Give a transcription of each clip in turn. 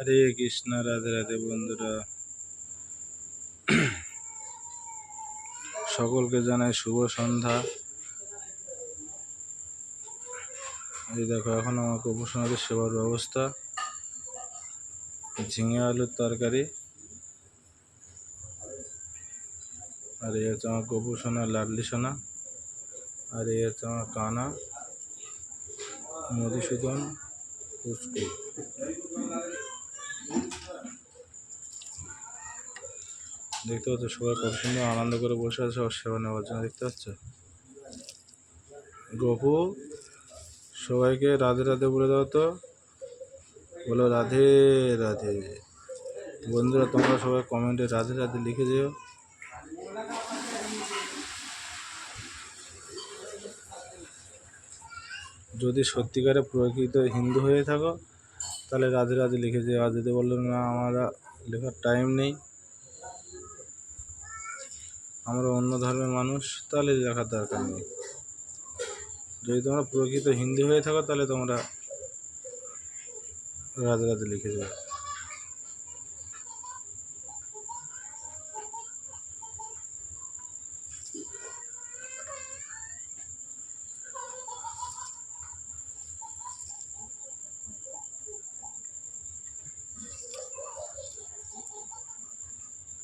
হরে কৃষ্ণ। রাধে রাধে বন্ধুরা, সকলকে জানাই শুভ সন্ধ্যা। এই দেখো, এখন আমার গোপুসোনাদের সেবার ব্যবস্থা। ঝিঙে আলুর তরকারি, আর এই হচ্ছে আমার গোপুসোনা লাডলি সোনা, আর এই হচ্ছে আমার কানা মধুসূদন পুষ্কু। দেখতে পাচ্ছ সবাই কত সুন্দর আনন্দ করে বসে আছে সবার সেবা নেওয়ার জন্য। দেখতে পাচ্ছ গপু, সবাইকে রাধে রাধে বলে দাও তো, বলো রাধে রাধে। বন্ধুরা, তোমরা সবাই কমেন্টে রাধে রাধে লিখে যেও। যদি সত্যিকারে প্রকৃত হিন্দু হয়ে থাকো তাহলে রাধে রাধে লিখে যেও। আর যদি বললো না আমার লেখার টাইম নেই, আমরা অন্য ধর্মের মানুষ, তাহলে লেখার দরকার নেই। যদি তোমরা প্রকৃত হিন্দু হয়ে থাকো তাহলে তোমরা রাধে রাধে লিখে যাও।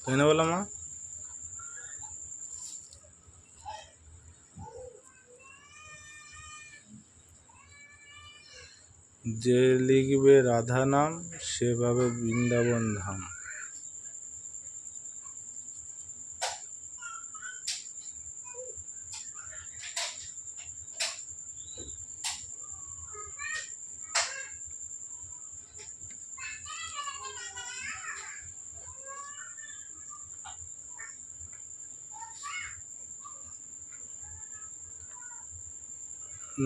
তাই না বলো মা? যে লিখবে রাধা নাম সে পাবে বৃন্দাবন ধাম।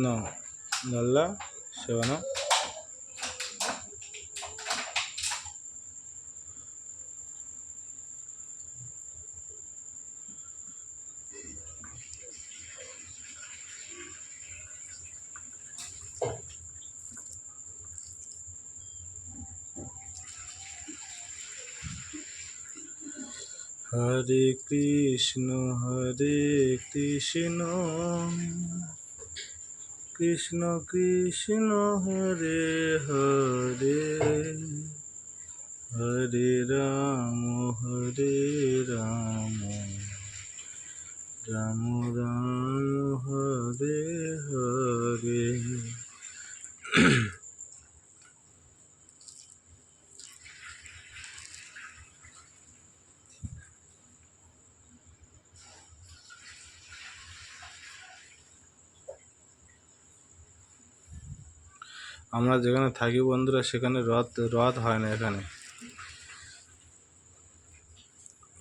No, nalla, সেবানো। হরে কৃষ্ণ কৃষ্ণ কৃষ্ণ হরে হরে, হরে রাম রাম রাম হরে হরে। আমরা যেখানে থাকি বন্ধুরা, সেখানে রথ হয় না এখানে,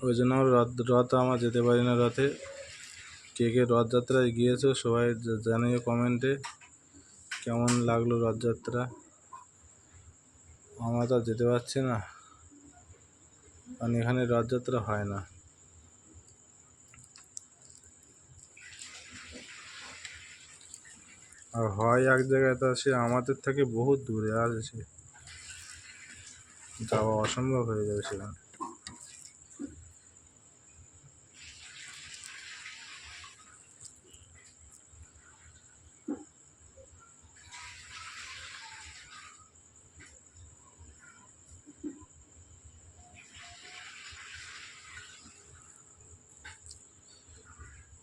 ওই জন্য রথ আমরা যেতে পারি না। রথে কে কে রথযাত্রায় গিয়েছো সবাই জানিও কমেন্টে কেমন লাগলো রথযাত্রা। আমরা তো যেতে পারছি না, কারণ এখানে রথযাত্রা হয় না। আর হয় এক জায়গায়, তা সে আমাদের থেকে বহুত দূরে আছে, যাওয়া অসম্ভব হয়ে যাবে সেখানে।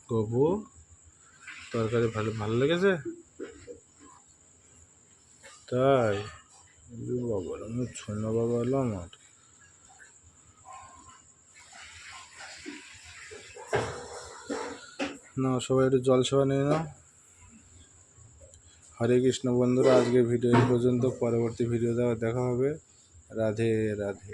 গপু, তরকারি ভালো লেগেছে তাই? বাবা, আমি ছোট বাবা এলো আমার। না, সবাই একটু জল সেবা নিয়ে নাও। হরে কৃষ্ণ বন্ধুরা, আজকের ভিডিও এই পর্যন্ত। পরবর্তী ভিডিও দেখা হবে। রাধে রাধে।